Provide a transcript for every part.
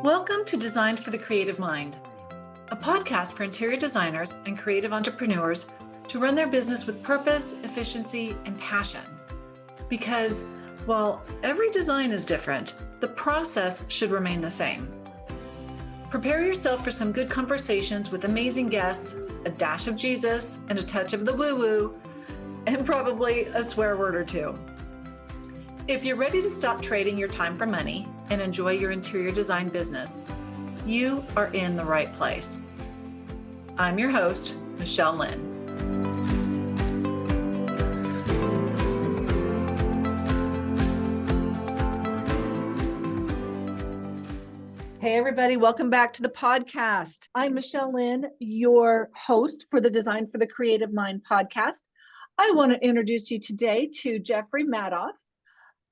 Welcome to Designed for the Creative Mind, a podcast for interior designers and creative entrepreneurs to run their business with purpose, efficiency, and passion. Because while every design is different, the process should remain the same. Prepare yourself for some good conversations with amazing guests, a dash of Jesus, and a touch of the woo-woo, and probably a swear word or two. If you're ready to stop trading your time for money and enjoy your interior design business, you are in the right place. I'm your host, Michelle Lynn. Hey, everybody. Welcome back to the podcast. I'm Michelle Lynn, your host for the Design for the Creative Mind podcast. I want to introduce you today to Jeffrey Madoff.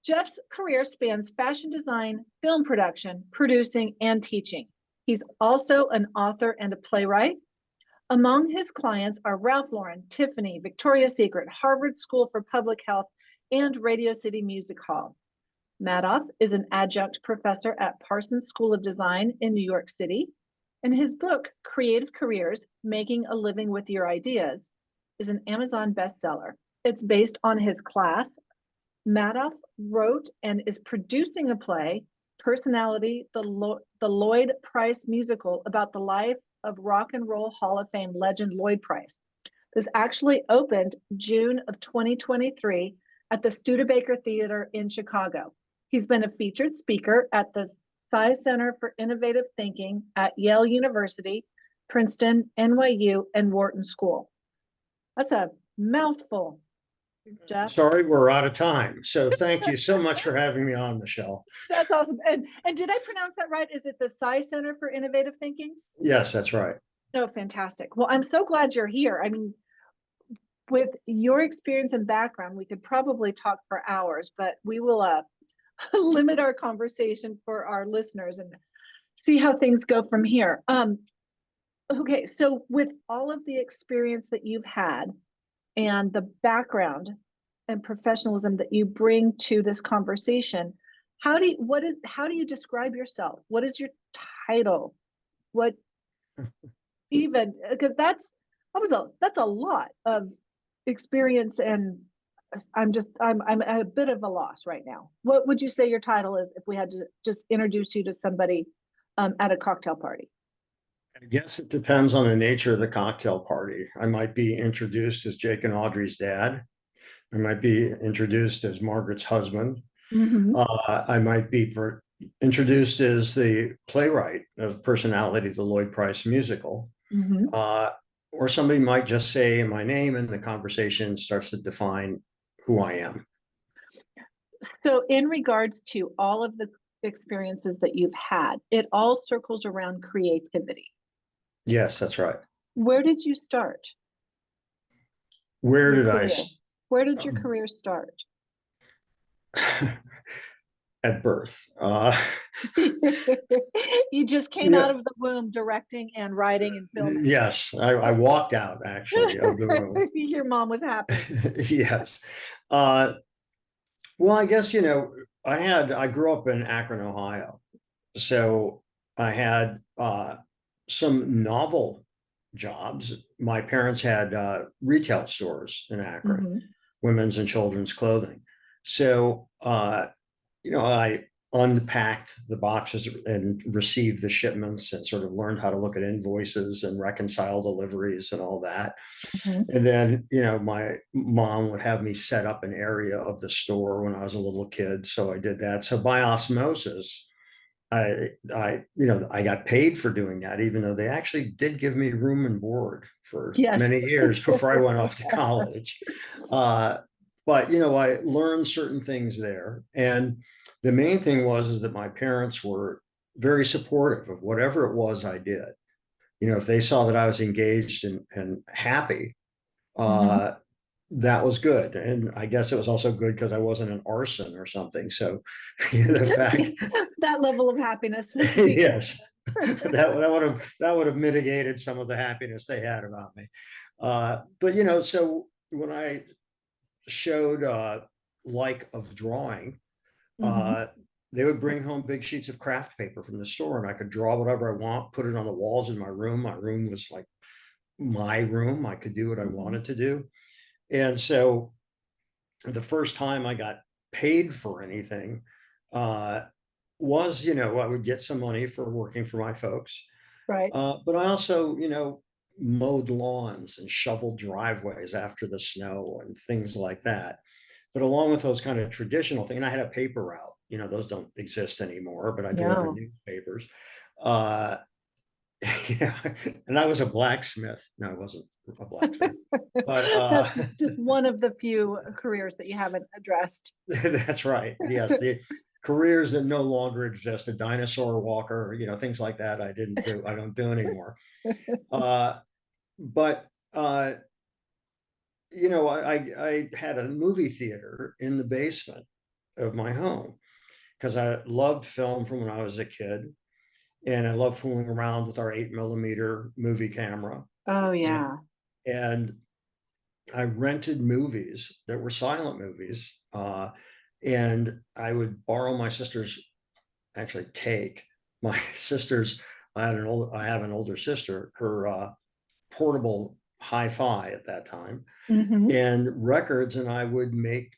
Jeff's career spans fashion design, film production, producing, and teaching. He's also an author and a playwright. Among his clients are Ralph Lauren, Tiffany, Victoria's Secret, Harvard School for Public Health, and Radio City Music Hall. Madoff is an adjunct professor at Parsons School of Design in New York City, and his book, Creative Careers, Making a Living with Your Ideas, is an Amazon bestseller. It's based on his class. Madoff wrote and is producing a play, Personality, the Lloyd Price musical, about the life of Rock and Roll Hall of Fame legend Lloyd Price. This actually opened June of 2023 at the Studebaker Theater in Chicago. He's been a featured speaker at the Sci Center for Innovative Thinking at Yale University, Princeton, NYU, and Wharton School. That's a mouthful. Jeff? Sorry, we're out of time. So thank you so much for having me on, Michelle. That's awesome. And did I pronounce that right? Is it the Sci Center for Innovative Thinking? Yes, that's right. No, fantastic. Well, I'm so glad you're here. I mean, with your experience and background, we could probably talk for hours, but we will limit our conversation for our listeners and see how things go from here. Okay, so with all of the experience that you've had, and the background and professionalism that you bring to this conversation, how do you describe yourself? What is your title? What even, because that's a lot of experience, and I'm at a bit of a loss right now. What would you say your title is if we had to just introduce you to somebody at a cocktail party? I guess it depends on the nature of the cocktail party. I might be introduced as Jake and Audrey's dad. I might be introduced as Margaret's husband. Mm-hmm. I might be introduced as the playwright of Personality, the Lloyd Price musical. Mm-hmm. Or somebody might just say my name and the conversation starts to define who I am. So in regards to all of the experiences that you've had, it all circles around creativity. Yes, that's right. Where did you start? Where did your career start? At birth. You just came out of the womb directing and writing and filming. Yes, I walked out actually of the room. Your mom was happy. Yes. Well, I guess, I grew up in Akron, Ohio. So I had some novel jobs. My parents had retail stores in Akron, Mm-hmm. women's and children's clothing. So, I unpacked the boxes and received the shipments and sort of learned how to look at invoices and reconcile deliveries and all that. Mm-hmm. And then, my mom would have me set up an area of the store when I was a little kid. So I did that. So by osmosis, I got paid for doing that, even though they actually did give me room and board for many years before I went off to college. But, I learned certain things there. And the main thing was that my parents were very supportive of whatever it was I did. If they saw that I was engaged and happy, Mm-hmm. that was good. And I guess it was also good because I wasn't an arson or something. So the fact that level of happiness. Yes, that would have mitigated some of the happiness they had about me. But so when I showed like of drawing, Mm-hmm. they would bring home big sheets of craft paper from the store, and I could draw whatever I want, put it on the walls in my room. My room was like my room. I could do what I wanted to do. And so the first time I got paid for anything uh, was, I would get some money for working for my folks. Right. But I also, mowed lawns and shoveled driveways after the snow and things like that. But along with those kind of traditional things, and I had a paper route, those don't exist anymore, but I delivered No. newspapers. Uh, yeah, and I was a blacksmith. No, I wasn't a blacksmith, but That's just one of the few careers that you haven't addressed. that's right. Yes, the careers that no longer exist, a dinosaur walker, things like that. I don't do anymore. Uh, but I had a movie theater in the basement of my home because I loved film from when I was a kid, and I loved fooling around with our 8mm movie camera. Oh, And, yeah. and I rented movies that were silent movies, and I would borrow my sister's, actually take my sister's. I have an older sister. Her portable hi-fi at that time, Hmm. and records, and I would make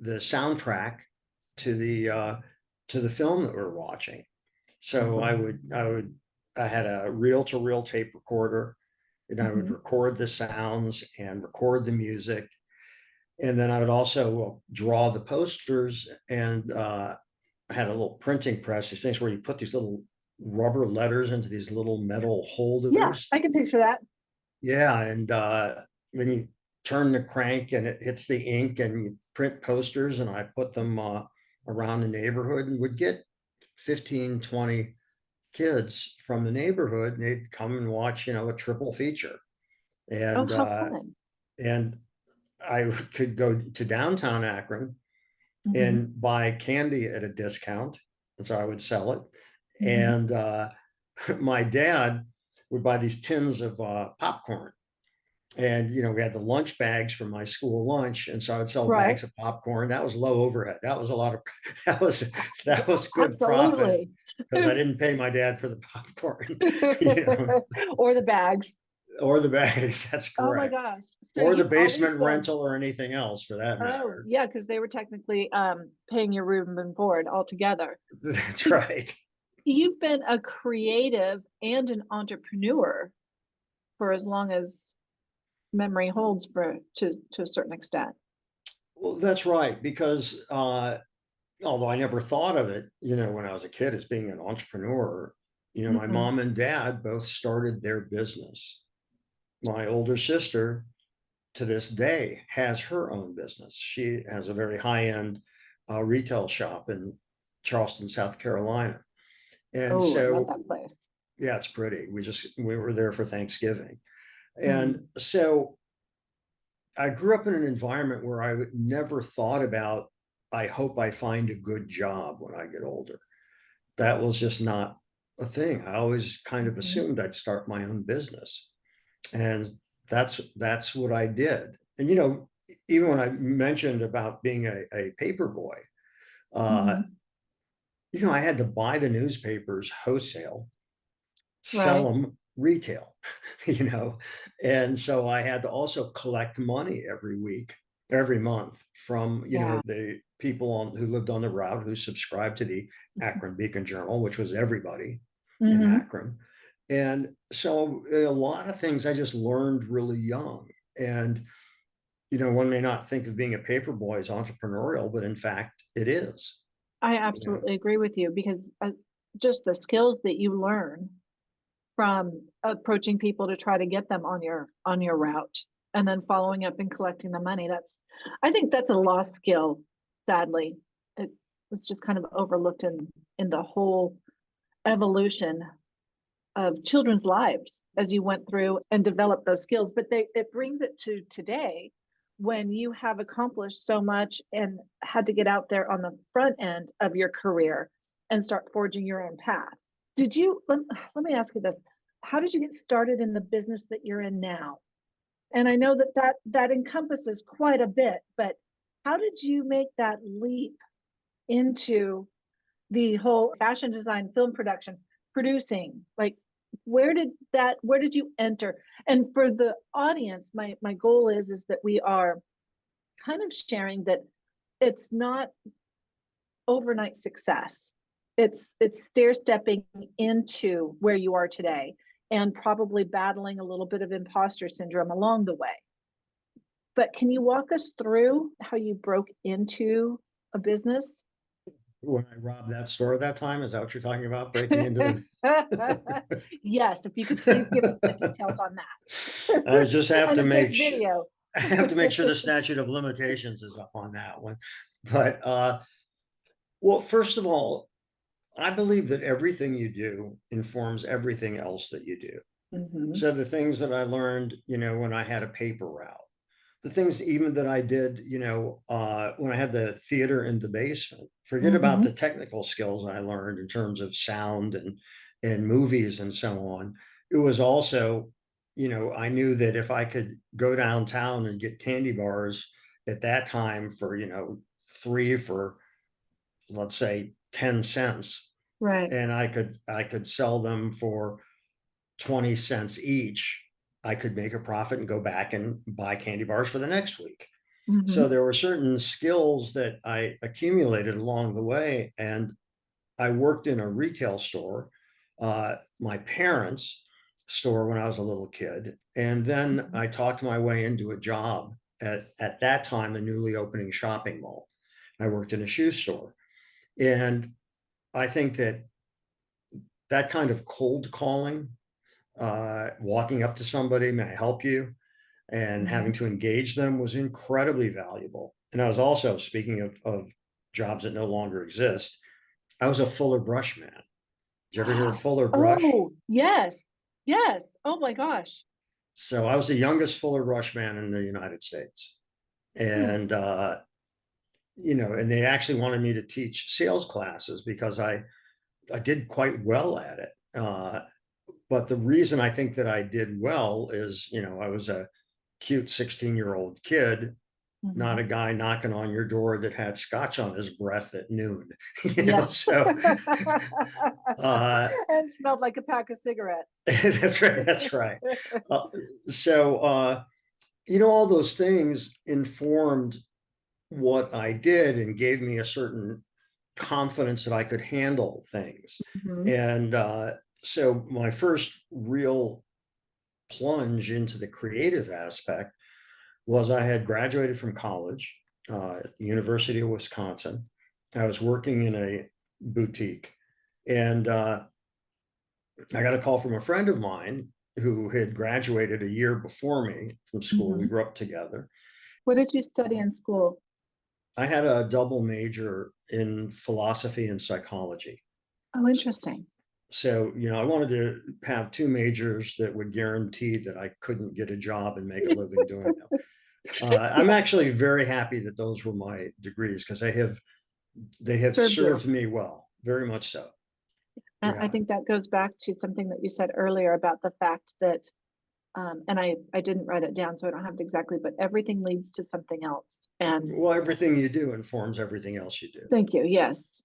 the soundtrack to the film that we're watching. So I had a reel-to-reel tape recorder, and I would Hmm. record the sounds and record the music. And then I would also draw the posters, and I had a little printing press, these things where you put these little rubber letters into these little metal Yeah, holders. I can picture that. Yeah, and then you turn the crank and it hits the ink, and you print posters, and I put them around the neighborhood, and would get 15, 20 kids from the neighborhood, and they'd come and watch, a triple feature. Oh, And how fun. and I could go to downtown Akron Hmm. and buy candy at a discount. And so I would sell it. Hmm. And my dad would buy these tins of popcorn. And we had the lunch bags from my school lunch, and so I would sell Right. bags of popcorn. That was low overhead. That was a lot of that was good profit Absolutely. because I didn't pay my dad for the popcorn, you know, Or the bags. or the bags. That's Oh my correct. gosh. So Or the you've always basement been, rental or anything else for that oh matter. yeah, because they were technically paying your room and board altogether. That's So right. you've been a creative and an entrepreneur for as long as memory holds for to a certain extent. Well, that's right. Because although I never thought of it, when I was a kid as being an entrepreneur, my Mm-mm. mom and dad both started their business. My older sister to this day has her own business. She has a very high-end retail shop in Charleston, South Carolina. And Oh, I love so, that place. yeah, it's pretty. We were there for Thanksgiving. And Mm. so I grew up in an environment where I never thought about, I hope I find a good job when I get older. That was just not a thing. I always kind of Mhm. assumed I'd start my own business. And that's what I did. And even when I mentioned about being a paper boy, uh, Mhm. I had to buy the newspapers wholesale, sell Right. them retail, you know, and so I had to also collect money every week, every month from Yeah. the people who lived on the route who subscribed to the Mhm. Akron Beacon Journal, which was everybody in Mhm. Akron. And so a lot of things I just learned really young. And one may not think of being a paper boy as entrepreneurial, but in fact, it is. I You know, absolutely agree with you because just the skills that you learn from approaching people to try to get them on your route and then following up and collecting the money, that's, I think that's a lost skill, sadly. It was just kind of overlooked in the whole evolution of children's lives as you went through and developed those skills. But it brings it to today when you have accomplished so much and had to get out there on the front end of your career and start forging your own path. Did you, let me ask you this. How did you get started in the business that you're in now? And I know that encompasses quite a bit, but how did you make that leap into the whole fashion design, film production, producing, like where did you enter? And for the audience, my goal is that we are kind of sharing that it's not overnight success. It's stair stepping into where you are today and probably battling a little bit of imposter syndrome along the way. But can you walk us through how you broke into a business? When I robbed that store that time, is that what you're talking about? Breaking into the Yes, if you could please give us the details on that. I just have And to if there's make sure video. I have to make sure the statute of limitations is up on that one. But well, first of all, I believe that everything you do informs everything else that you do. Mhm, So the things that I learned, when I had a paper route, the things even that I did, when I had the theater in the basement, forget about mhm, the technical skills I learned in terms of sound and movies and so on. It was also, I knew that if I could go downtown and get candy bars at that time for, three for, let's say, 10 cents, right. and I could sell them for 20 cents each, I could make a profit and go back and buy candy bars for the next week. So Mhm, there were certain skills that I accumulated along the way. And I worked in a retail store, my parents' store when I was a little kid. And then mhm. I talked my way into a job at that time, a newly opening shopping mall. I worked in a shoe store. And I think that that kind of cold calling, walking up to somebody, may I help you? And having Mhm. to engage them was incredibly valuable. And I was also, speaking of jobs that no longer exist, I was a Fuller Brush man. Did you ever hear of Fuller Brush? Oh, yes. Yes. Oh my gosh. So I was the youngest Fuller Brush man in the United States. Hmm. And, and they actually wanted me to teach sales classes because I did quite well at it. But the reason I think that I did well is, I was a cute 16-year-old kid, not Mhm. a guy knocking on your door that had scotch on his breath at noon, Yeah. so uh, And smelled like a pack of cigarettes. that's right, that's right. Uh, so, all those things informed what I did and gave me a certain confidence that I could handle things. Mhm, And so my first real plunge into the creative aspect was I had graduated from college, University of Wisconsin. I was working in a boutique, and I got a call from a friend of mine who had graduated a year before me from school. We mhm. grew up together. What did you study in school? I had a double major in philosophy and psychology. Oh, interesting. So, I wanted to have two majors that would guarantee that I couldn't get a job and make a living doing them. I'm Yeah, actually very happy that those were my degrees because they have served you. served me well, very much so. And I Yeah. think that goes back to something that you said earlier about the fact that, and I didn't write it down, so I don't have it exactly, but everything leads to something else. And Well, everything you do informs everything else you do. thank you. Yes.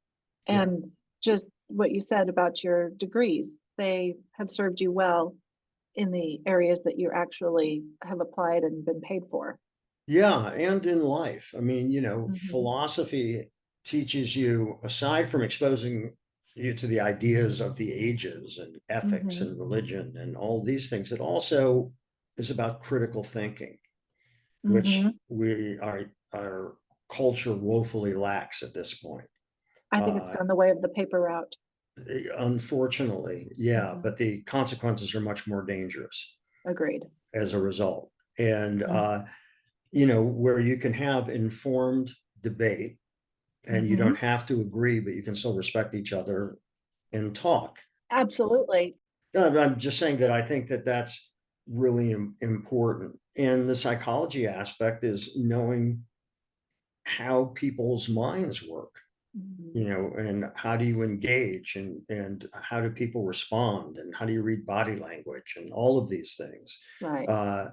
Yeah. And just what you said about your degrees, they have served you well in the areas that you actually have applied and been paid for. Yeah. And in life, I mean, Mhm, philosophy teaches you, aside from exposing you to the ideas of the ages and ethics mhm, and religion and all these things, it also is about critical thinking, which mhm. our culture woefully lacks at this point. I think it's Uh, gone the way of the paper route. Unfortunately, yeah, Mhm. but the consequences are much more dangerous Agreed. as a result. And, Mm. where you can have informed debate and you Mhm. don't have to agree, but you can still respect each other and talk. Absolutely. I'm just saying that I think that that's really important. And the psychology aspect is knowing how people's minds work, Mhm. and how do you engage and how do people respond and how do you read body language and all of these things. Right. Uh,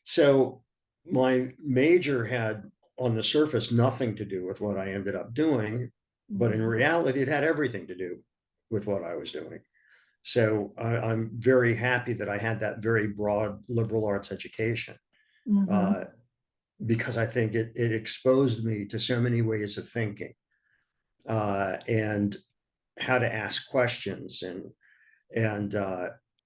so my major had on the surface nothing to do with what I ended up doing, but in Mhm. reality, it had everything to do with what I was doing. So I'm very happy that I had that very broad liberal arts education, Mhm. uh, because I think it exposed me to so many ways of thinking, and how to ask questions, and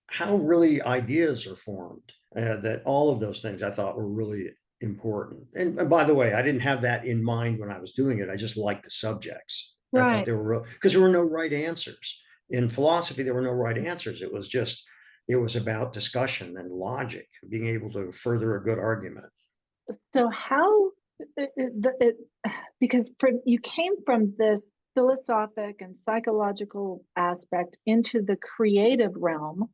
how really ideas are formed. That all of those things I thought were really important. And by the way, I didn't have that in mind when I was doing it. I just liked the subjects. I thought Right. they were real because there were no right answers. In philosophy, there were no right answers. It was about discussion and logic, being able to further a good argument. So how it because you came from this philosophic and psychological aspect into the creative realm,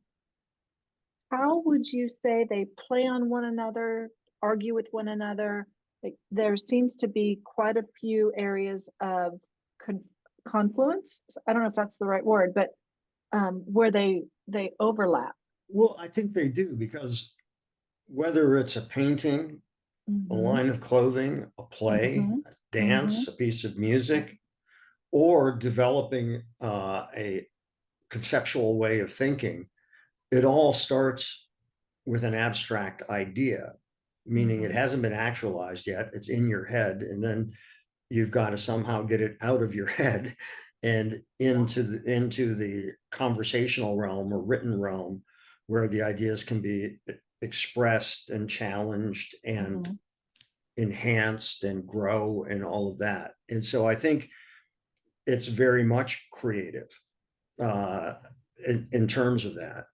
how would you say they play on one another, argue with one another? Like, there seems to be quite a few areas of con confluence. I don't know if that's the right word, but where they overlap. Well, I think they do because whether it's a painting, a Mm-hmm. line of clothing, a play, Mm-hmm. a Mm-hmm. dance, a piece of music, or developing a conceptual way of thinking, it all starts with an abstract idea, meaning it Mm-hmm. hasn't been actualized yet. It's in your head, and then you've got to somehow get it out of your head and into the conversational realm or written realm, where the ideas can be expressed and challenged and Mm-hmm. enhanced and grow and all of that. And so I think it's very much creative, uh, in terms of that.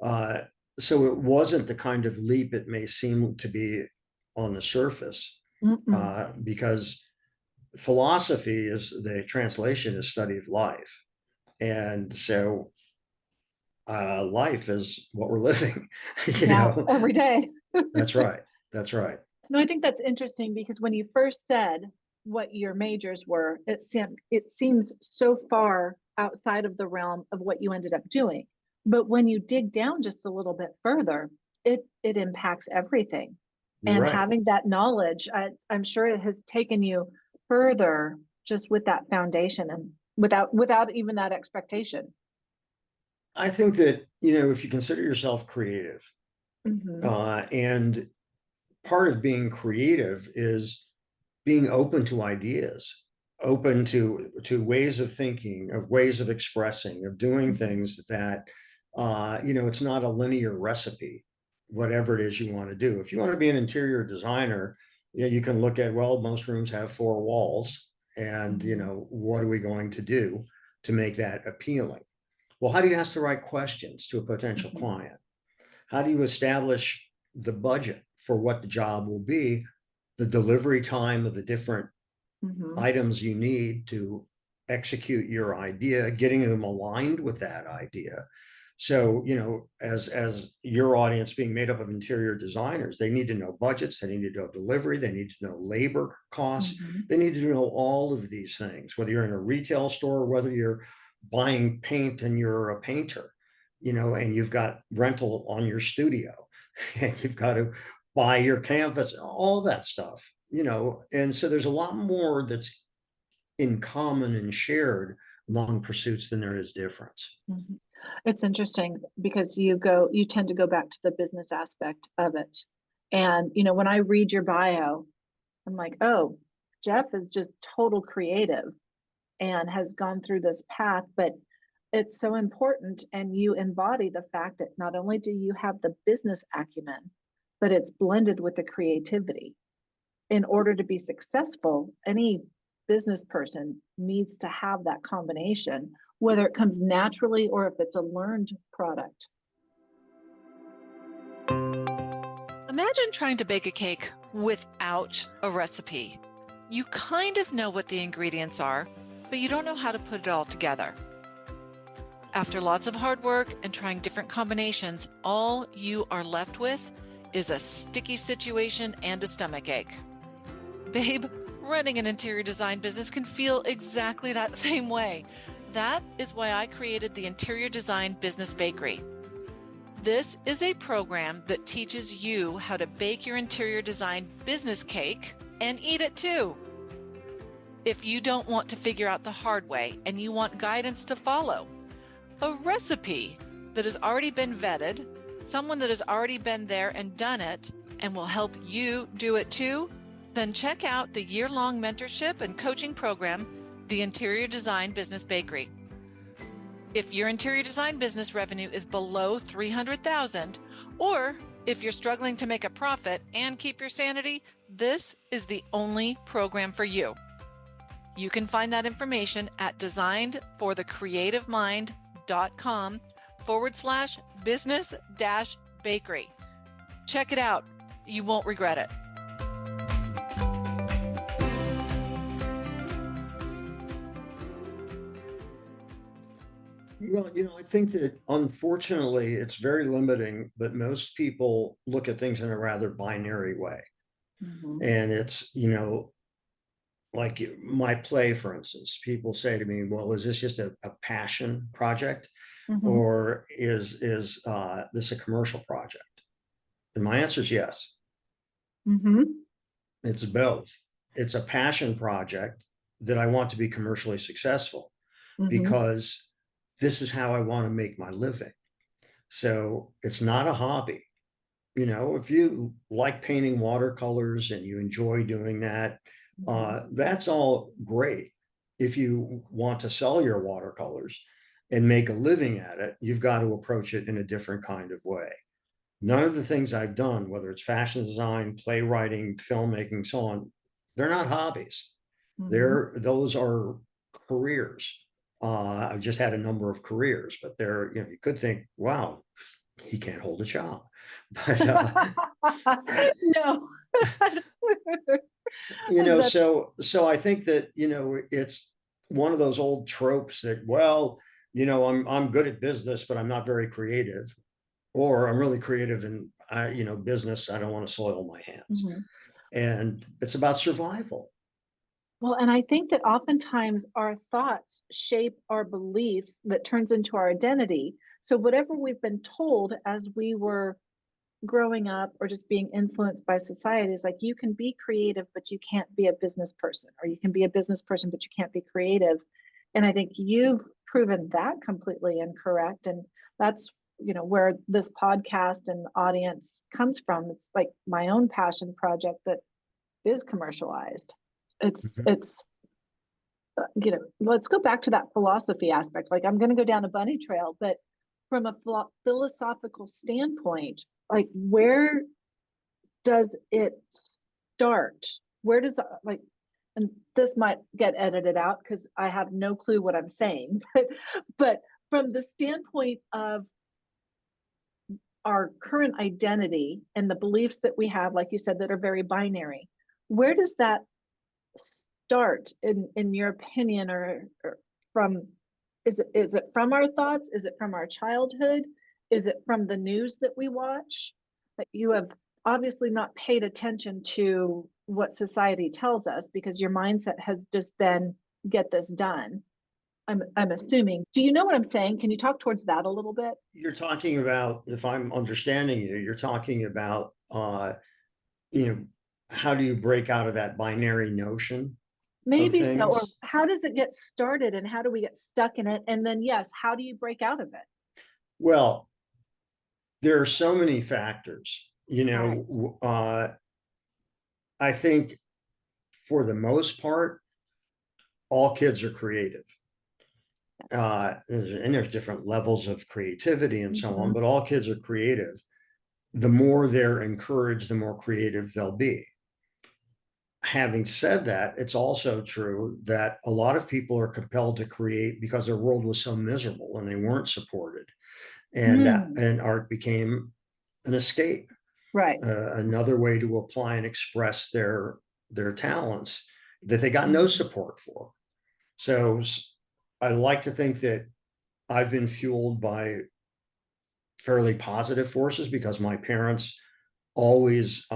Uh, so it wasn't the kind of leap it may seem to be on the surface, Mm-mm. because philosophy is the translation is study of life, and so life is what we're living. you Yeah, know, every day. that's right. That's right. No, I think that's interesting because when you first said what your majors were, it seems so far outside of the realm of what you ended up doing. But when you dig down just a little bit further, it impacts everything. You're And right. having that knowledge, I'm sure it has taken you further just with that foundation and without even that expectation. I think that if you consider yourself creative, Hmm. and part of being creative is being open to ideas, open to ways of thinking, of ways of expressing, of doing Hmm. things that it's not a linear recipe, whatever it is you want to do. If you want to be an interior designer, you can look at, well, most rooms have four walls, and Hmm. what are we going to do to make that appealing? Well, how do you ask the right questions to a potential Hmm. client? How do you establish the budget for what the job will be, the delivery time of the different Hmm. items you need to execute your idea, getting them aligned with that idea? So, as your audience being made up of interior designers, they need to know budgets, they need to know delivery, they need to know labor costs, Hmm. they need to know all of these things, whether you're in a retail store, whether you're buying paint and you're a painter, and you've got rental on your studio, and you've got to buy your canvas, all that stuff, and so there's a lot more that's in common and shared among pursuits than there is difference. Hmm. It's interesting because you tend to go back to the business aspect of it. And when I read your bio, I'm like, oh, Jeff is just total creative and has gone through this path, but it's so important. And you embody the fact that not only do you have the business acumen, but it's blended with the creativity. In order to be successful, any business person needs to have that combination, whether it comes naturally or if it's a learned product. Imagine trying to bake a cake without a recipe. You kind of know what the ingredients are, but you don't know how to put it all together. After lots of hard work and trying different combinations, all you are left with is a sticky situation and a stomachache. Babe, running an interior design business can feel exactly that same way. That is why I created the Interior Design Business Bakery. This is a program that teaches you how to bake your interior design business cake and eat it too. If you don't want to figure out the hard way and you want guidance to follow, a recipe that has already been vetted, someone that has already been there and done it and will help you do it too, then check out the year-long mentorship and coaching program, the Interior Design Business Bakery. If your interior design business revenue is below $300,000, or if you're struggling to make a profit and keep your sanity, this is the only program for you. You can find that information at designedforthecreativemind.com/business-bakery. Check it out. You won't regret it. Well, I think that unfortunately it's very limiting, but most people look at things in a rather binary way. And it's, like my play, for instance, people say to me, well, is this just a passion project or is this a commercial project? And my answer is yes. It's both. It's a passion project that I want to be commercially successful because this is how I want to make my living. So it's not a hobby. If you like painting watercolors and you enjoy doing that, that's all great. If you want to sell your watercolors and make a living at it, you've got to approach it in a different kind of way. None of the things I've done, whether it's fashion design, playwriting, filmmaking, so on, they're not hobbies. Those are careers. I've just had a number of careers, but you could think, wow, he can't hold a job. But no. so I think that it's one of those old tropes that, well, I'm good at business, but I'm not very creative, or I'm really creative in business. I don't want to soil my hands. And it's about survival. Well, and I think that oftentimes our thoughts shape our beliefs that turns into our identity. So whatever we've been told as we were growing up or just being influenced by society is like, you can be creative, but you can't be a business person, or you can be a business person, but you can't be creative. And I think you've proven that completely incorrect. And that's, where this podcast and audience comes from. It's like my own passion project that is commercialized. It's let's go back to that philosophy aspect. Like, I'm going to go down a bunny trail, but from a philosophical standpoint, like, where does it start? Where does and this might get edited out because I have no clue what I'm saying, but from the standpoint of our current identity and the beliefs that we have, like you said, that are very binary, where does that start in your opinion, or from, is it from our thoughts? Is it from our childhood? Is it from the news that we watch? That you have obviously not paid attention to what society tells us, because your mindset has just been, get this done. I'm assuming. Do you know what I'm saying? Can you talk towards that a little bit? You're talking about, if I'm understanding you, you're talking about, how do you break out of that binary notion? Maybe so. Or how does it get started and how do we get stuck in it? And then, yes, how do you break out of it? Well, there are so many factors, Right. I think for the most part, all kids are creative. And there's different levels of creativity and so on, but all kids are creative. The more they're encouraged, the more creative they'll be. Having said that, it's also true that a lot of people are compelled to create because their world was so miserable and they weren't supported. And and art became an escape, right? Another way to apply and express their talents that they got no support for. So I like to think that I've been fueled by fairly positive forces because my parents always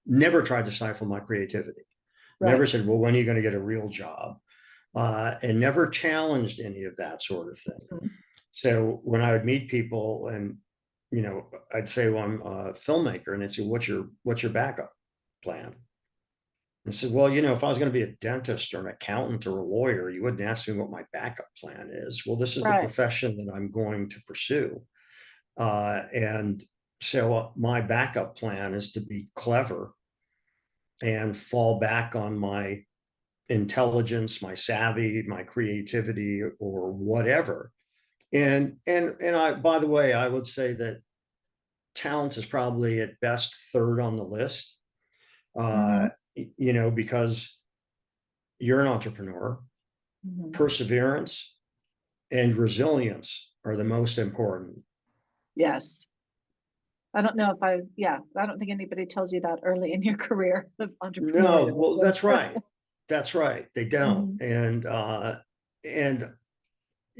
never tried to stifle my creativity. Never said, well, when are you going to get a real job? And never challenged any of that sort of thing. So when I would meet people and, I'd say, well, I'm a filmmaker, and they'd say, what's your backup plan? I said, well, if I was going to be a dentist or an accountant or a lawyer, you wouldn't ask me what my backup plan is. Well, this is the Right. profession that I'm going to pursue. And so my backup plan is to be clever and fall back on my intelligence, my savvy, my creativity, or whatever. And I, by the way, I would say that talent is probably at best third on the list. Mhm. Because you're an entrepreneur, Mhm. perseverance and resilience are the most important. Yes. I don't know if I don't think anybody tells you that early in your career of No, entrepreneurial. well, So. that's right. That's right. They don't. Mhm. And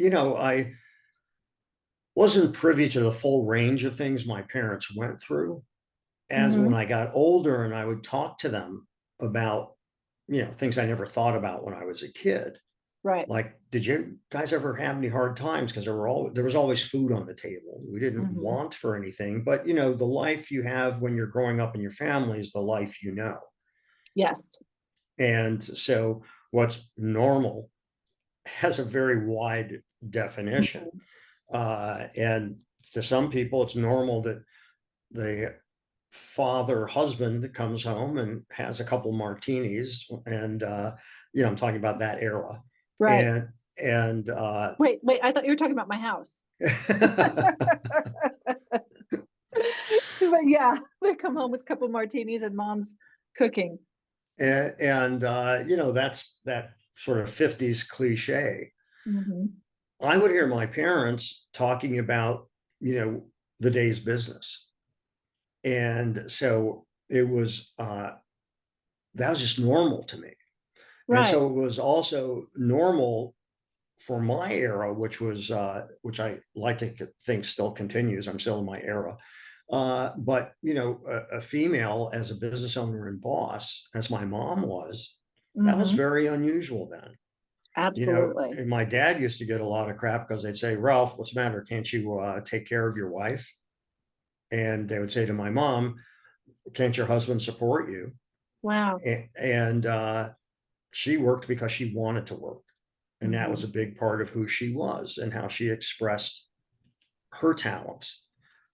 I wasn't privy to the full range of things my parents went through. As when Mhm. I got older and I would talk to them about, things I never thought about when I was a kid. Right. Like, did you guys ever have any hard times? Because there was always food on the table. We didn't Mhm. want for anything, but the life you have when you're growing up in your family is the life you know. Yes. And so what's normal has a very wide definition. Mhm. And to some people, it's normal that the father husband comes home and has a couple martinis, and I'm talking about that era. Right. And Wait, I thought you were talking about my house. But yeah, they come home with a couple martinis and mom's cooking. and that's that sort of 50s cliche. Mhm. I would hear my parents talking about the day's business, and so it was that was just normal to me. And Right. so it was also normal for my era, which I like to think still continues. I'm still in my era. But a female as a business owner and boss, as my mom was, that was Mhm. very unusual then. Absolutely. And my dad used to get a lot of crap because they'd say, Ralph, what's the matter? Can't you take care of your wife? And they would say to my mom, can't your husband support you? Wow. And she worked because she wanted to work. And that was Mhm. a big part of who she was and how she expressed her talents.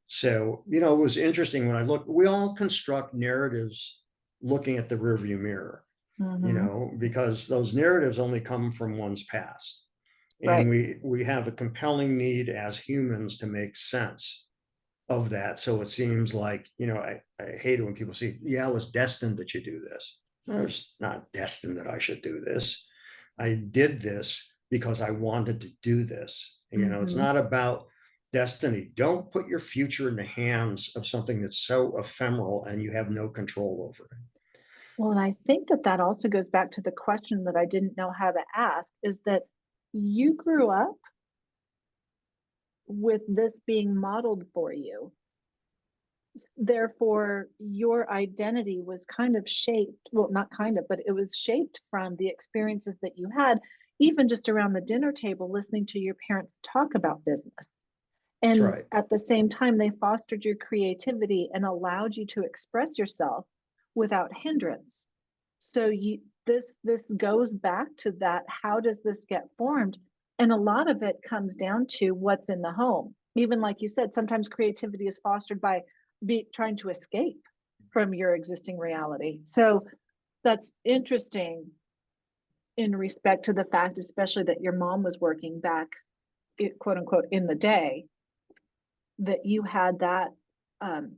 So, it was interesting when I look, we all construct narratives looking at the rearview mirror, Mhm. because those narratives only come from one's past. And Right. we have a compelling need as humans to make sense of that. So it seems like, I hate it when people say, yeah, I was destined that you do this. I was not destined that I should do this. I did this because I wanted to do this. It's Mhm. not about destiny. Don't put your future in the hands of something that's so ephemeral and you have no control over it. Well, and I think that that also goes back to the question that I didn't know how to ask, is that you grew up with this being modeled for you. Therefore, your identity was kind of shaped, well, not kind of, but it was shaped from the experiences that you had, even just around the dinner table, listening to your parents talk about business. That's And right. at the same time, they fostered your creativity and allowed you to express yourself without hindrance. So this goes back to that. How does this get formed? And a lot of it comes down to what's in the home. Even like you said, sometimes creativity is fostered by trying to escape from your existing reality. So that's interesting in respect to the fact, especially that your mom was working back, quote unquote, in the day, that you had um,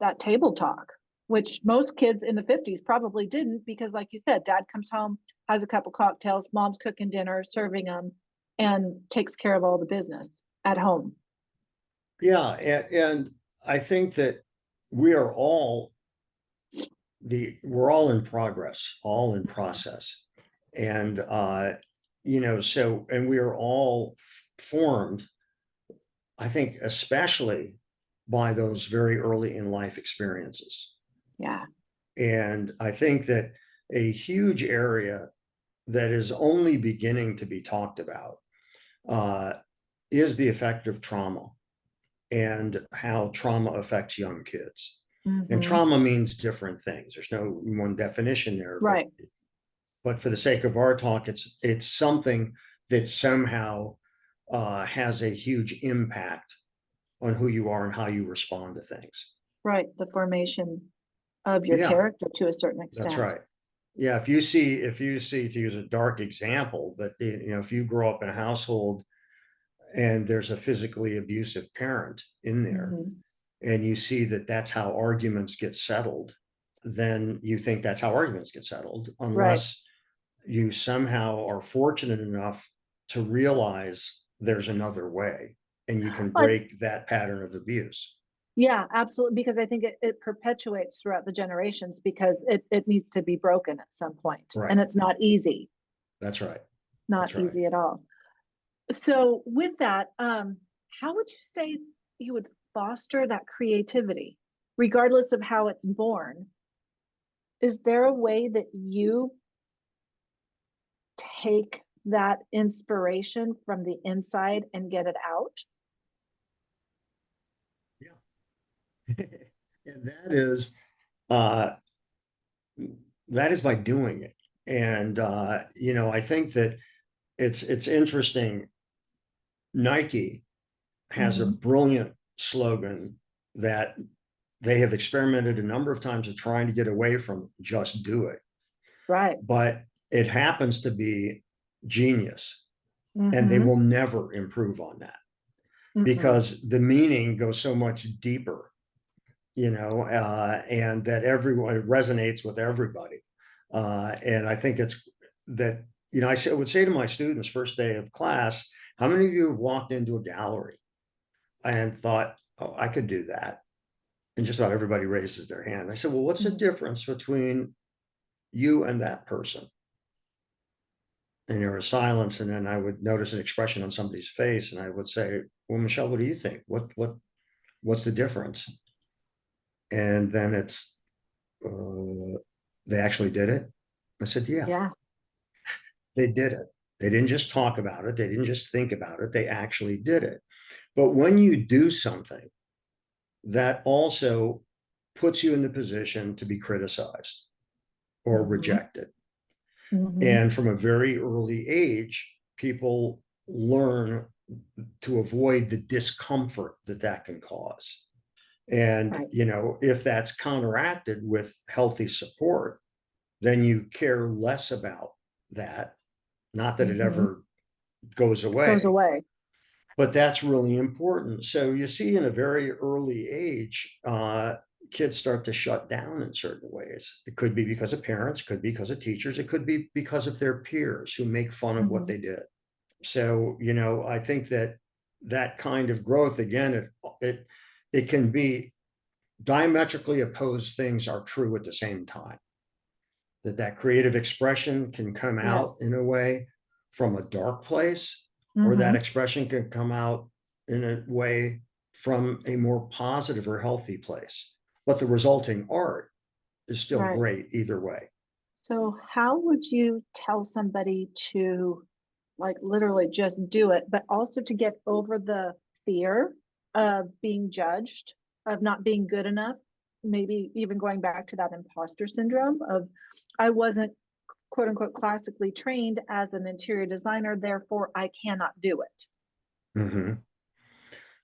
that table talk, which most kids in the 50s probably didn't, because like you said, dad comes home, has a couple cocktails, mom's cooking dinner, serving them, and takes care of all the business at home. Yeah. And I think that we are all we're all in progress, all in process. And and we are all formed, I think, especially by those very early in life experiences. Yeah. And I think that a huge area that is only beginning to be talked about uh, is the effect of trauma and how trauma affects young kids. And trauma means different things. There's no one definition there. Right. But for the sake of our talk, it's something that somehow has a huge impact on who you are and how you respond to things. Right. The formation of your Yeah, character to a certain extent. that's right. Yeah, if you see, to use a dark example, but if you grow up in a household and there's a physically abusive parent in there, and you see that that's how arguments get settled, then you think that's how arguments get settled, unless you somehow are fortunate enough to realize there's another way and you can break that pattern of abuse. Yeah, absolutely. Because I think it perpetuates throughout the generations, because it needs to be broken at some point. Right. And it's not easy. That's right. Not easy at all. So with that, how would you say you would foster that creativity, regardless of how it's born? Is there a way that you take that inspiration from the inside and get it out? Yeah. And that is by doing it. And I think that it's interesting. Nike has a brilliant slogan that they have experimented a number of times of trying to get away from just do it. Right. But it happens to be genius, and they will never improve on that because the meaning goes so much deeper, and that it resonates with everybody. And I think it's that, I would say to my students first day of class, how many of you have walked into a gallery and thought, oh, I could do that? And just about everybody raises their hand. I said, well, what's the difference between you and that person? And there was silence. And then I would notice an expression on somebody's face. And I would say, well, Michelle, what do you think? What's the difference? And then it's, they actually did it. I said, yeah, they did it. They didn't just talk about it. They didn't just think about it. They actually did it. But when you do something, that also puts you in the position to be criticized or rejected. And from a very early age, people learn to avoid the discomfort that can cause. And, if that's counteracted with healthy support, then you care less about that. Not that it ever goes away. But that's really important. So you see, in a very early age, kids start to shut down in certain ways. It could be because of parents, could be because of teachers, it could be because of their peers who make fun of what they did. So, I think that kind of growth, again, it can be diametrically opposed things are true at the same time. That creative expression can come out in a way from a dark place, or that expression can come out in a way from a more positive or healthy place. But the resulting art is still great either way. So how would you tell somebody to literally just do it, but also to get over the fear of being judged, of not being good enough, maybe even going back to that imposter syndrome of, I wasn't quote unquote classically trained as an interior designer, therefore I cannot do it.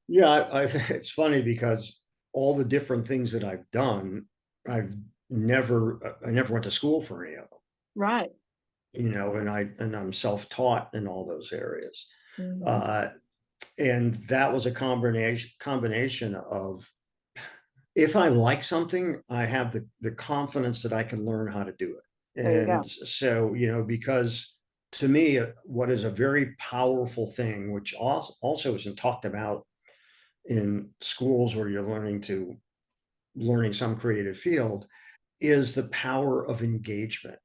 Yeah, it's funny because all the different things that I've done, I never went to school for any of them. Right. And I'm self-taught in all those areas. And that was a combination of, if I like something, I have the confidence that I can learn how to do it. And so, because to me, what is a very powerful thing, which also isn't talked about in schools where you're learning some creative field, is the power of engagement.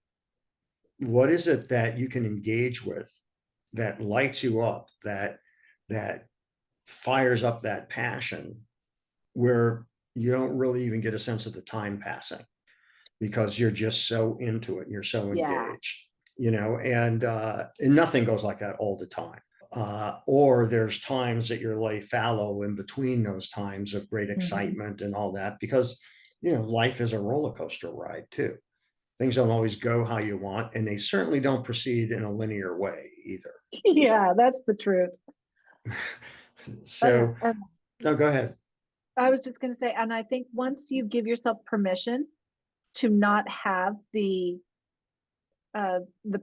What is it that you can engage with that lights you up, that fires up that passion, where you don't really even get a sense of the time passing because you're just so into it and you're so engaged, and nothing goes like that all the time. Or there's times that you're fallow in between those times of great excitement and all that, because life is a roller coaster ride too. Things don't always go how you want, and they certainly don't proceed in a linear way either. Yeah, that's the truth. So, And no, go ahead. I was just going to say, and I think once you give yourself permission to not have the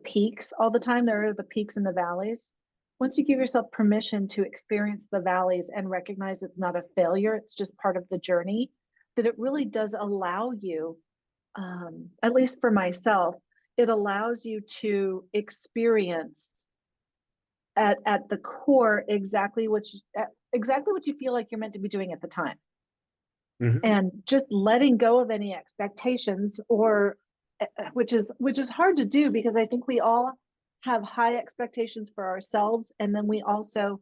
peaks all the time, there are the peaks and the valleys. Once you give yourself permission to experience the valleys and recognize it's not a failure, it's just part of the journey, that it really does allow you, at least for myself, it allows you to experience at the core exactly what you feel like you're meant to be doing at the time. Mhm. And just letting go of any expectations, or which is hard to do, because I think we all have high expectations for ourselves, and then we also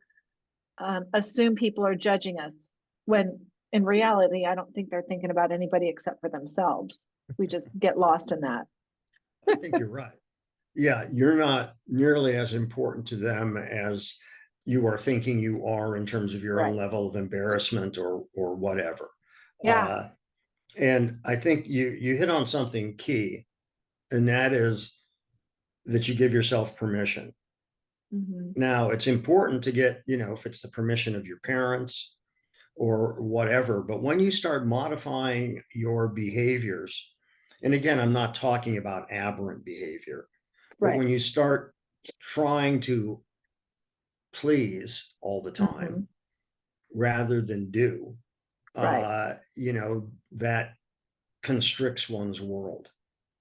assume people are judging us, when in reality I don't think they're thinking about anybody except for themselves. We just get lost in that. I think you're right. Yeah, you're not nearly as important to them as you are thinking you are in terms of your own Right. level of embarrassment or whatever. Yeah. And I think you hit on something key, and that is that you give yourself permission. Mm-hmm. Now, it's important to get, if it's the permission of your parents or whatever, but when you start modifying your behaviors, and again, I'm not talking about aberrant behavior, but Right. when you start trying to please all the Mm-hmm. time rather than do, Right. that constricts one's world.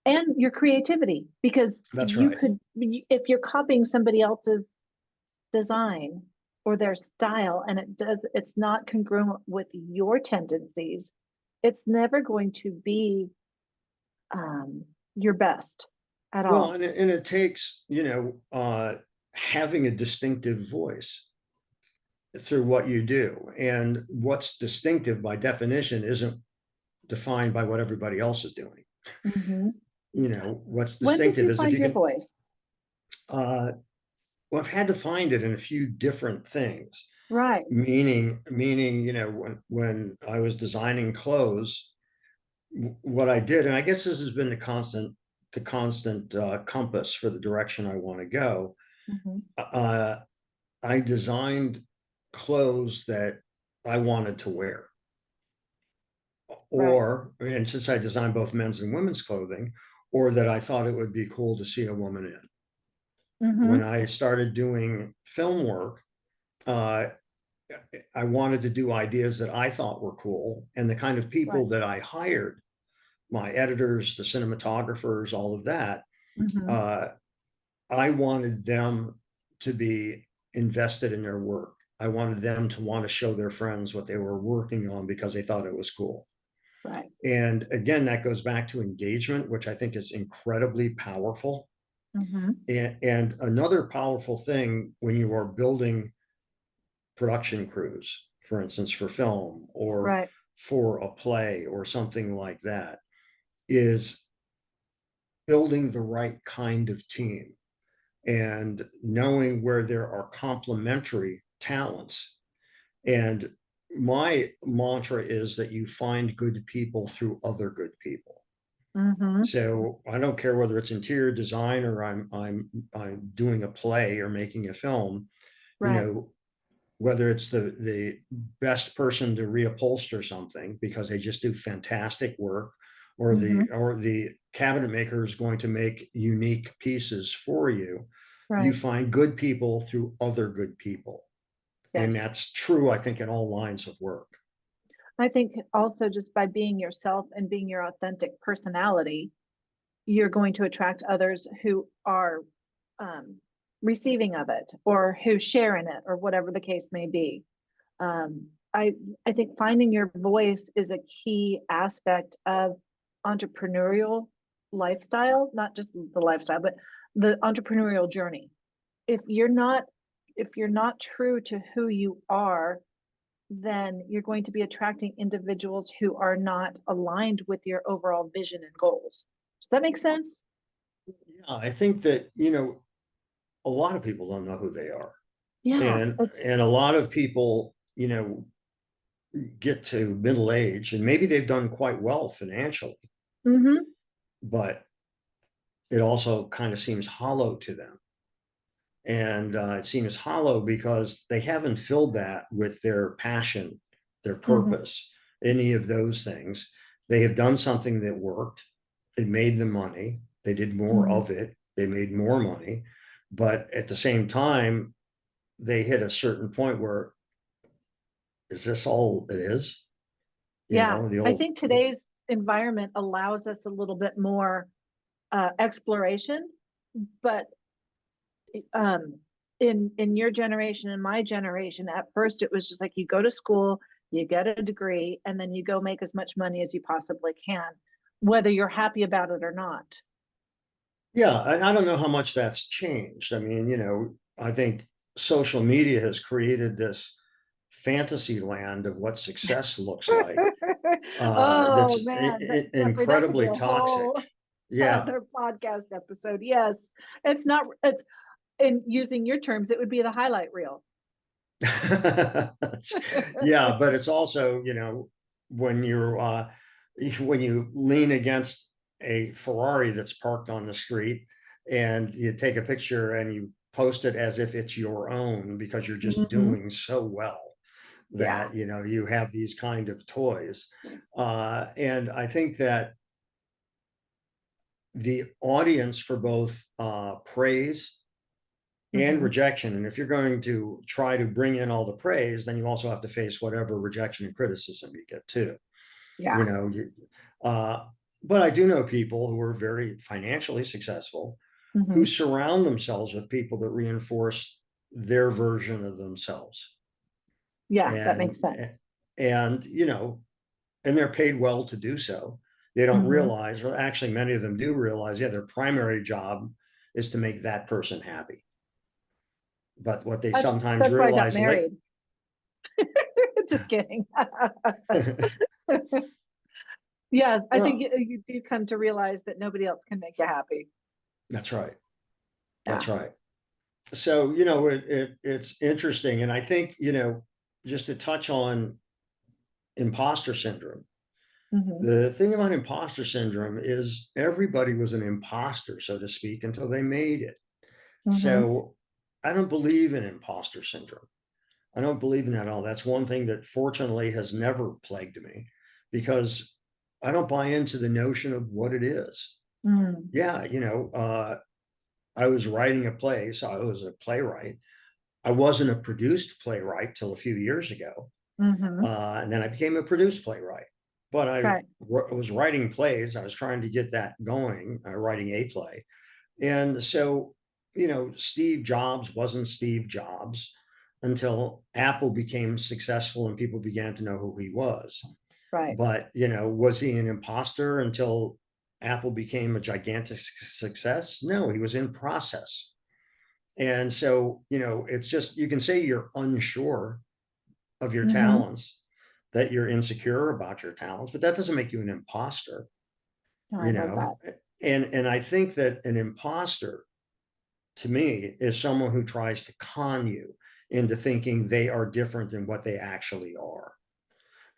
And your creativity, because That's right. if you're copying somebody else's design or their style, and it's not congruent with your tendencies, it's never going to be your best at Well, all. and it takes, having a distinctive voice through what you do. And what's distinctive by definition isn't defined by what everybody else is doing. Mm-hmm. What's When did distinctive you is if find you your can, voice? uh, well, I've had to find it in a few different things. Right. Meaning, when I was designing clothes, what I did, and I guess this has been the constant compass for the direction I want to go. Mm-hmm. I designed clothes that I wanted to wear, Right. and since I designed both men's and women's clothing, or that I thought it would be cool to see a woman in. Mm-hmm. When I started doing film work, uh, I wanted to do ideas that I thought were cool, and the kind of people Right. that I hired, my editors, the cinematographers, all of that, Mm-hmm. uh, I wanted them to be invested in their work. I wanted them to want to show their friends what they were working on because they thought it was cool. Right. And again, that goes back to engagement, which I think is incredibly powerful. Mm-hmm. And another powerful thing when you are building production crews, for instance, for film or Right. for a play or something like that, is building the right kind of team and knowing where there are complementary talents. And my mantra is that you find good people through other good people. Mm-hmm. So I don't care whether it's interior design or I'm doing a play or making a film, you Right. know, whether it's the best person to reupholster something because they just do fantastic work, or Mm-hmm. the cabinet maker is going to make unique pieces for you. You Right. find good people through other good people. And Yes. that's true, I think, in all lines of work. I think also just by being yourself and being your authentic personality, you're going to attract others who are um, receiving of it, or who share in it, or whatever the case may be. Um, I I think finding your voice is a key aspect of entrepreneurial lifestyle, not just the lifestyle, but the entrepreneurial journey. If you're not true to who you are, then you're going to be attracting individuals who are not aligned with your overall vision and goals. Does that make sense? Yeah, I think that, a lot of people don't know who they are. Yeah, And it's a lot of people, get to middle age, and maybe they've done quite well financially, Mm-hmm. but it also kind of seems hollow to them. And it seems hollow because they haven't filled that with their passion, their Mm-hmm. purpose, any of those things. They have done something that worked. It made them money. They did more Mm-hmm. of it. They made more money. But at the same time, they hit a certain point where, is this all it is? You Yeah, know, the I old, think today's environment allows us a little bit more exploration, but um, in your generation and my generation, at first it was just like you go to school, you get a degree, and then you go make as much money as you possibly can, whether you're happy about it or not. yeah. And I don't know how much that's changed. I mean, you know, I think social media has created this fantasy land of what success looks like. Oh That's man, Jeffrey, that could be incredibly a toxic. whole Yeah. other podcast episode. Yes, it's not. It's in using your terms, it would be the highlight reel. Yeah, but it's also, you know, when you're when you lean against a Ferrari that's parked on the street and you take a picture and you post it as if it's your own because you're just Mhm. doing so well Yeah. that, you know, you have these kind of toys. And I think that the audience for both praise and Mhm. rejection. And if you're going to try to bring in all the praise, then you also have to face whatever rejection and criticism you get too. You Yeah. know, uh, but I do know people who are very financially successful who Mhm. surround themselves with people that reinforce their version of themselves. Yeah, that And makes sense. you know, and they're paid well to do so. They don't Mhm. realize, or actually many of them do realize, yeah, their primary job is to make that person happy. But what they That's sometimes that's why I got realize late, married. Just kidding. Yeah, I think well, you do come to realize that nobody else can make you happy. that's right. Yeah. That's right. So, you know, it's interesting. And I think, you know, just to touch on imposter syndrome, Mhm. the thing about imposter syndrome is everybody was an imposter, so to speak, until they made it. Mhm. So I don't believe in imposter syndrome. I don't believe in that at all. That's one thing that fortunately has never plagued me because I don't buy into the notion of what it is. Mm. Yeah, you know, I was writing a play, so I was a playwright. I wasn't a produced playwright till a few years ago. Mhm. And then I became a produced playwright. But Right. was writing plays. I was trying to get that going, writing a play. And so, you know, Steve Jobs wasn't Steve Jobs until Apple became successful and people began to know who he was. Right. But, you know, was he an imposter until Apple became a gigantic success? No, he was in process. And so, you know, it's just, you can say you're unsure of your Mhm. talents, that you're insecure about your talents, but that doesn't make you an imposter, I you love know? that. And I think that an imposter to me is someone who tries to con you into thinking they are different than what they actually are.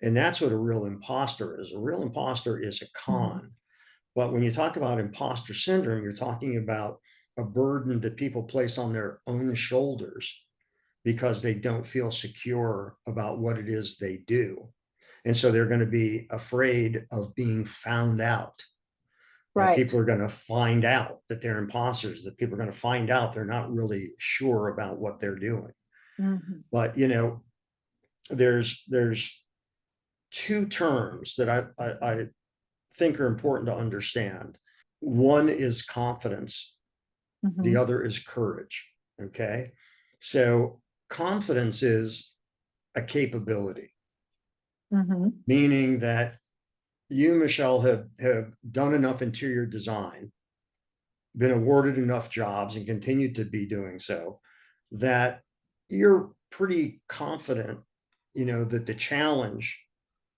And that's what a real imposter is. A real imposter is a Mhm. con. But when you talk about imposter syndrome, you're talking about a burden that people place on their own shoulders because they don't feel secure about what it is they do. And so they're going to be afraid of being found out, that Right. people are going to find out that they're imposters, that people are going to find out they're not really sure about what they're doing. Mhm. But, you know, there's two terms that I think are important to understand. One is confidence, the Mhm. other is courage. Okay. So confidence is a capability, Mhm. meaning that you, Michelle, have done enough interior design, been awarded enough jobs, and continue to be doing so, that you're pretty confident, you know, that the challenge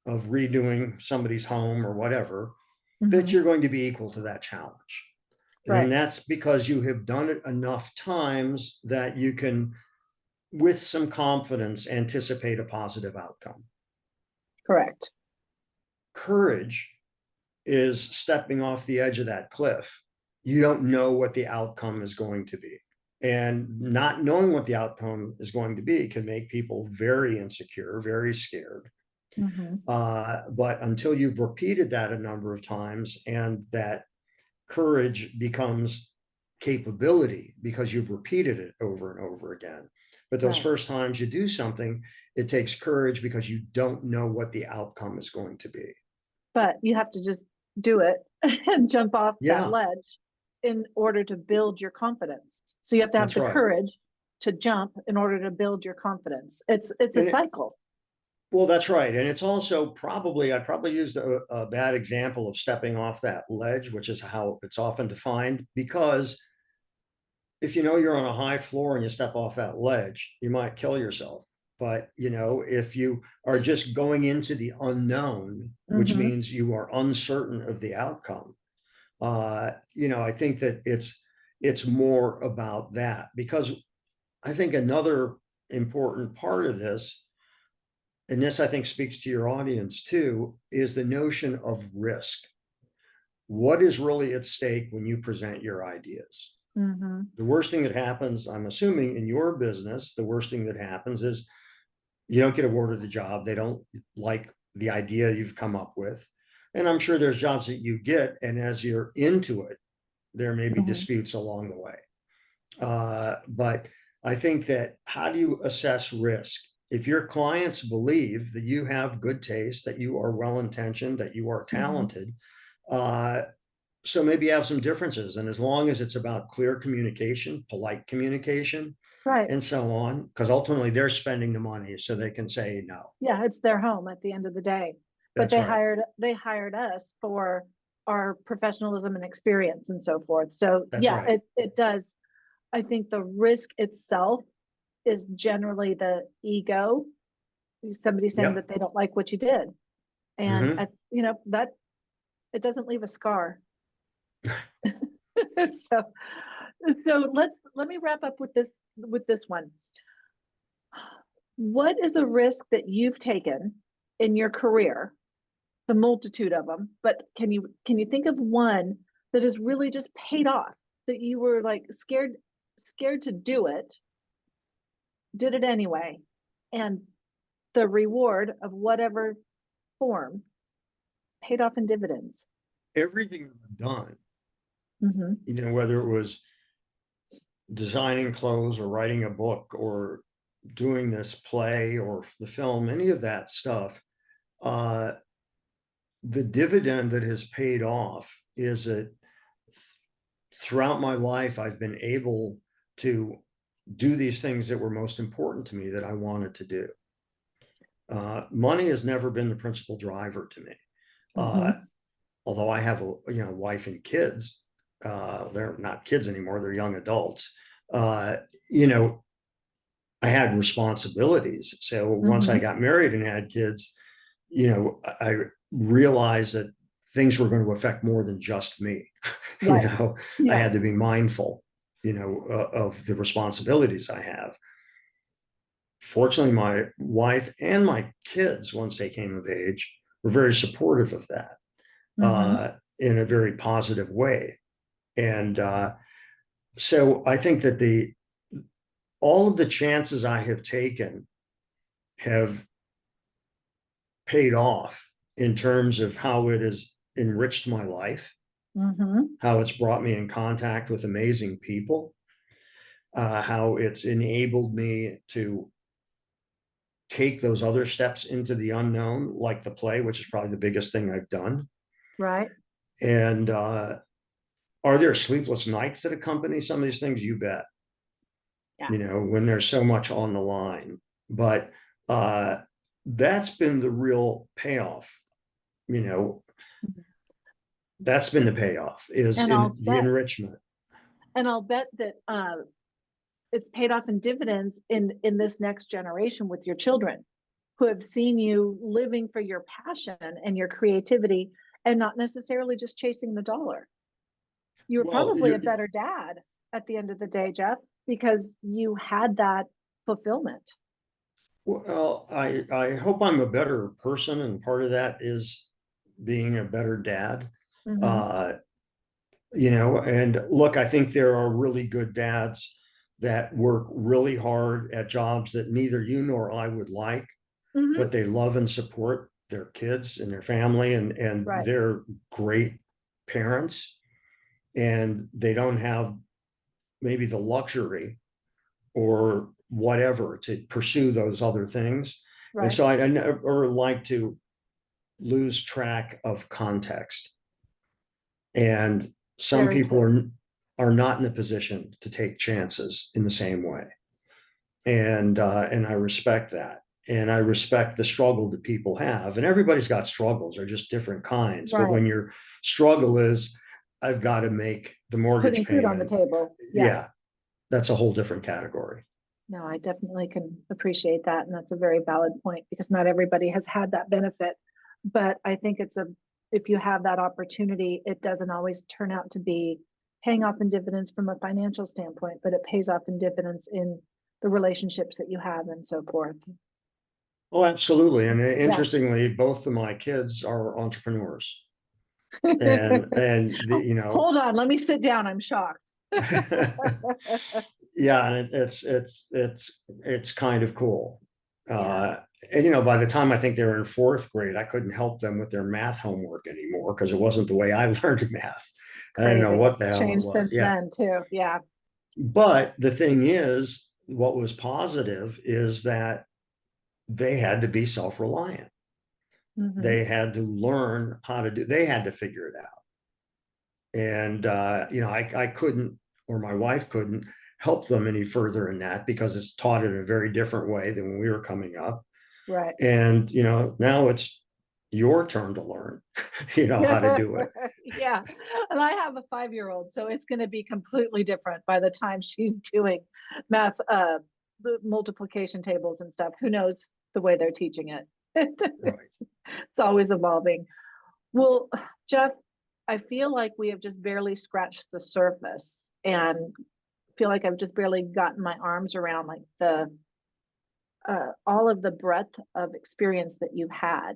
of redoing somebody's home or whatever, that Mhm. you're going to be equal to that challenge. And Right. that's because you have done it enough times that you can, with some confidence, anticipate a positive outcome. Correct. Courage is stepping off the edge of that cliff. You don't know what the outcome is going to be. And not knowing what the outcome is going to be can make people very insecure, very scared. But until you've repeated that a number of times, and that courage becomes capability because you've repeated it over and over again. But those Right. first times you do something, it takes courage because you don't know what the outcome is going to be. But you have to just do it and jump off that Yeah, ledge in order to build your confidence. So you have to have that's the right. courage to jump in order to build your confidence. It's a And it, cycle. well, that's right. And it's also I probably used a bad example of stepping off that ledge, which is how it's often defined, because if you know you're on a high floor and you step off that ledge, you might kill yourself. But, if you are just going into the unknown, which means you are uncertain of the outcome, I think that it's more about that, because I think another important part of this, and this I think speaks to your audience too, is the notion of risk. What is really at stake when you present your ideas? The worst thing that happens, I'm assuming in your business, the worst thing that happens is you don't get awarded the job. They don't like the idea you've come up with. And I'm sure there's jobs that you get, and as you're into it, there may be disputes along the way. But I think that, how do you assess risk? If your clients believe that you have good taste, that you are well-intentioned, that you are talented, so maybe you have some differences. And as long as it's about clear communication, polite communication, Right. and so on, because ultimately they're spending the money so they can say no. Yeah, it's their home at the end of the day. But That's right. they hired us for our professionalism and experience and so forth. So That's yeah, right. it does. I think the risk itself is generally the ego. Somebody saying that Yep. they don't like what you did. And Hmm. that it doesn't leave a scar. so let me wrap up with this one. What is the risk that you've taken in your career? The multitude of them, but can you think of one that has really just paid off, that you were like scared to do it, did it anyway, and the reward of whatever form paid off in dividends? Everything I've done, Mm-hmm. whether it was designing clothes or writing a book or doing this play or the film, any of that stuff, the dividend that has paid off is that throughout my life, I've been able to do these things that were most important to me, that I wanted to do. Money has never been the principal driver to me. Although I have a wife and kids, they're not kids anymore, they're young adults. I had responsibilities. So once I got married and had kids, I realized that things were going to affect more than just me. Right. I Yeah. had to be mindful, of the responsibilities I have. Fortunately, my wife and my kids, once they came of age, were very supportive of that, in a very positive way. And so I think that all of the chances I have taken have paid off in terms of how it has enriched my life, how it's brought me in contact with amazing people, how it's enabled me to take those other steps into the unknown, like the play, which is probably the biggest thing I've done. Right. And are there sleepless nights that accompany some of these things? You bet. Yeah. When there's so much on the line. But that's been the real payoff. That's been the payoff, is And in the enrichment. I'll bet that it's paid off in dividends in this next generation with your children, who have seen you living for your passion and your creativity, and not necessarily just chasing the dollar. You were Well, probably a better dad at the end of the day, Jeff, because you had that fulfillment. Well, I hope I'm a better person, and part of that is being a better dad. Mhm. Uh, you know, and look, I think there are really good dads that work really hard at jobs that neither you nor I would like, Mhm. but they love and support their kids and their family, and Right. they're great parents, and they don't have maybe the luxury or whatever to pursue those other things. And Right. so I never like to lose track of context. And some Very people true. are not in a position to take chances in the same way. And I respect that. And I respect the struggle that people have. And everybody's got struggles, they're just different kinds. But Right. when your struggle is, I've got to make the mortgage Putting food on the payment, table. Yeah. yeah, that's a whole different category. No, I definitely can appreciate that. And that's a very valid point because not everybody has had that benefit. But I think if you have that opportunity, it doesn't always turn out to be paying off in dividends from a financial standpoint, but it pays off in dividends in the relationships that you have and so forth. Oh, absolutely. And Yeah. interestingly, both of my kids are entrepreneurs. And you know, Hold on, let me sit down. I'm shocked. yeah, and it's kind of cool. Yeah, And you know, by the time I think they were in fourth grade, I couldn't help them with their math homework anymore because it wasn't the way I learned math. I didn't know crazy. what the It's hell it changed was. since Yeah. then too. Yeah. But the thing is, what was positive is that they had to be self-reliant. Hmm. They had to learn how to do, they had to figure it out. And you know, I couldn't, or my wife couldn't help them any further in that because it's taught in a very different way than when we were coming up. Right. And you know, now it's your turn to learn, you know, how to do it. Yeah. And I have a 5-year-old, so it's going to be completely different by the time she's doing math, the multiplication tables and stuff. Who knows the way they're teaching it? Right. It's always evolving. Well, Jeff, I feel like we have just barely scratched the surface and feel like I've just barely gotten my arms around like the all of the breadth of experience that you've had.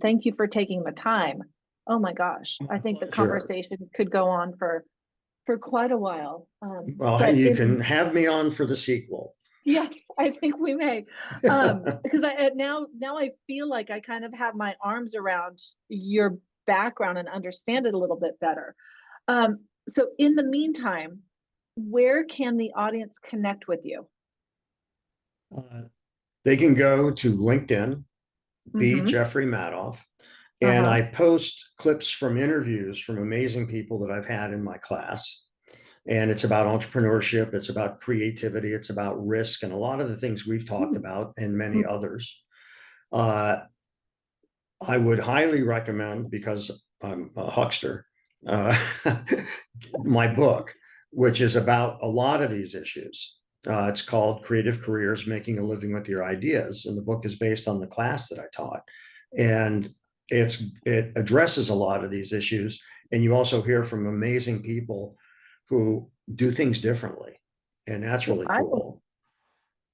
Thank you for taking the time. Oh my gosh, I think the Pleasure. conversation could go on for quite a while. Well, hey, But you in can have me on for the sequel. Yes, I think we may. Because now I feel like I kind of have my arms around your background and understand it a little bit better. So in the meantime, where can the audience connect with you? Uh, they can go to LinkedIn, be Mm-hmm. Jeffrey Madoff, and Uh-huh. I post clips from interviews from amazing people that I've had in my class. And it's about entrepreneurship, it's about creativity, it's about risk, and a lot of the things we've talked about, and many others. Uh, I would highly recommend, because I'm a huckster, uh, my book, which is about a lot of these issues. It's called Creative Careers, Making a Living with Your Ideas. And the book is based on the class that I taught. And it addresses a lot of these issues. And you also hear from amazing people who do things differently. And that's Well, really cool.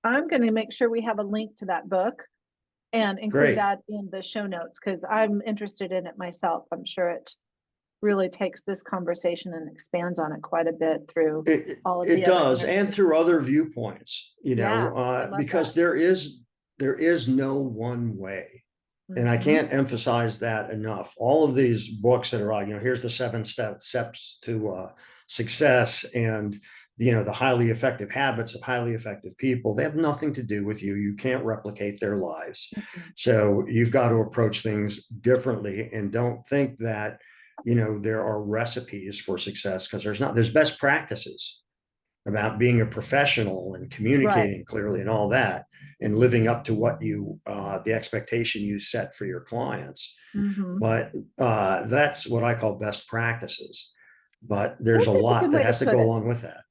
I'm going to make sure we have a link to that book and include Great. that in the show notes because I'm interested in it myself. I'm sure it really takes this conversation and expands on it quite a bit through all of It the other does, and interviews. through other viewpoints, you Yeah, know, I love because that. there is no one way. And I Hmm. can't emphasize that enough. All of these books that are you know, here's the 7 steps to success, and you know, the highly effective habits of highly effective people, they have nothing to do with you. You can't replicate their lives. Hmm. So you've got to approach things differently, and don't think that, you know, there are recipes for success, because there's best practices about being a professional and Right. communicating clearly and all that, and living up to what you the expectation you set for your clients. Hmm. But that's what I call best practices. But I there's think a that's a lot good that way to has to put go it. along with that.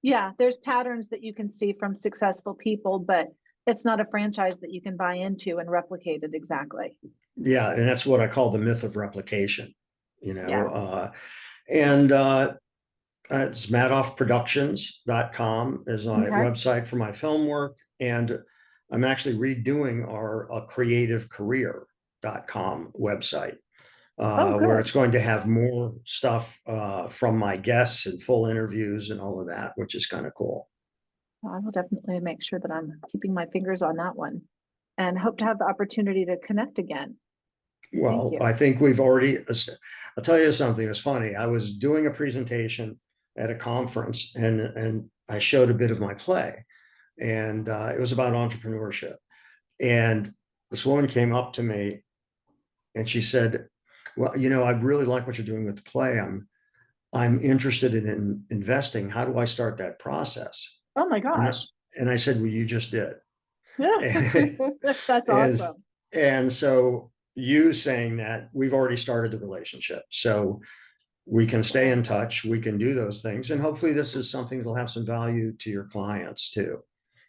Yeah, there's patterns that you can see from successful people, but it's not a franchise that you can buy into and replicate it exactly. Yeah, and that's what I call the myth of replication, you know. Yeah. And It's madoffproductions.com is my Okay. website for my film work. And I'm actually redoing our creativecareer.com website, Oh, where good. it's going to have more stuff from my guests and full interviews and all of that, which is kind of cool. I will definitely make sure that I'm keeping my fingers on that one and hope to have the opportunity to connect again. Thank Well, you. I think we've already, I'll tell you something that's funny. I was doing a presentation at a conference and I showed a bit of my play, and it was about entrepreneurship. And this woman came up to me and she said, well, I really like what you're doing with the play. I'm interested in investing. How do I start that process? Oh my And gosh. and I said, well, you just did. That's and, awesome. and so you saying that, we've already started the relationship. So we can stay in touch. We can do those things. And hopefully this is something that'll have some value to your clients too.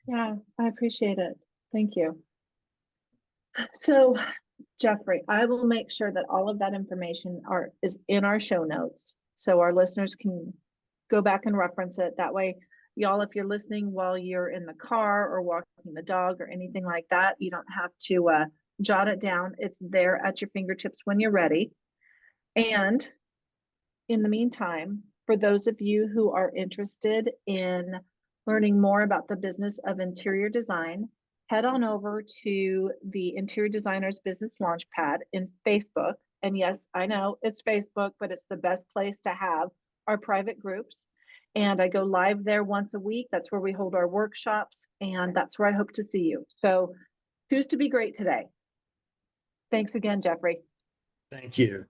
Yeah, I appreciate it. Thank you. So, Jeffrey, I will make sure that all of that information is in our show notes so our listeners can go back and reference it. That way, y'all, if you're listening while you're in the car or walking the dog or anything like that, you don't have to jot it down. It's there at your fingertips when you're ready. And in the meantime, for those of you who are interested in learning more about the business of interior design, head on over to the Interior Designers Business Launchpad in Facebook. And yes, I know it's Facebook, but it's the best place to have our private groups. And I go live there once a week. That's where we hold our workshops, and that's where I hope to see you. So choose to be great today. Thanks again, Jeffrey. Thank you.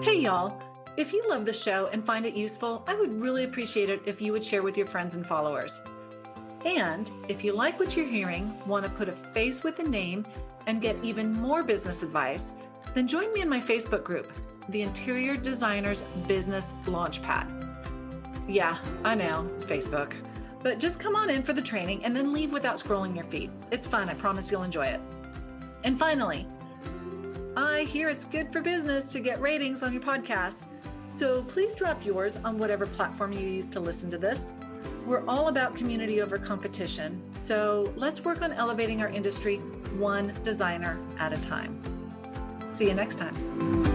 Hey, y'all. If you love the show and find it useful, I would really appreciate it if you would share with your friends and followers. And if you like what you're hearing, want to put a face with a name, and get even more business advice, then join me in my Facebook group, the Interior Designers Business Launchpad. Yeah, I know, it's Facebook. But just come on in for the training and then leave without scrolling your feed. It's fun, I promise you'll enjoy it. And finally, I hear it's good for business to get ratings on your podcasts, so please drop yours on whatever platform you use to listen to this. We're all about community over competition, so let's work on elevating our industry one designer at a time. See you next time.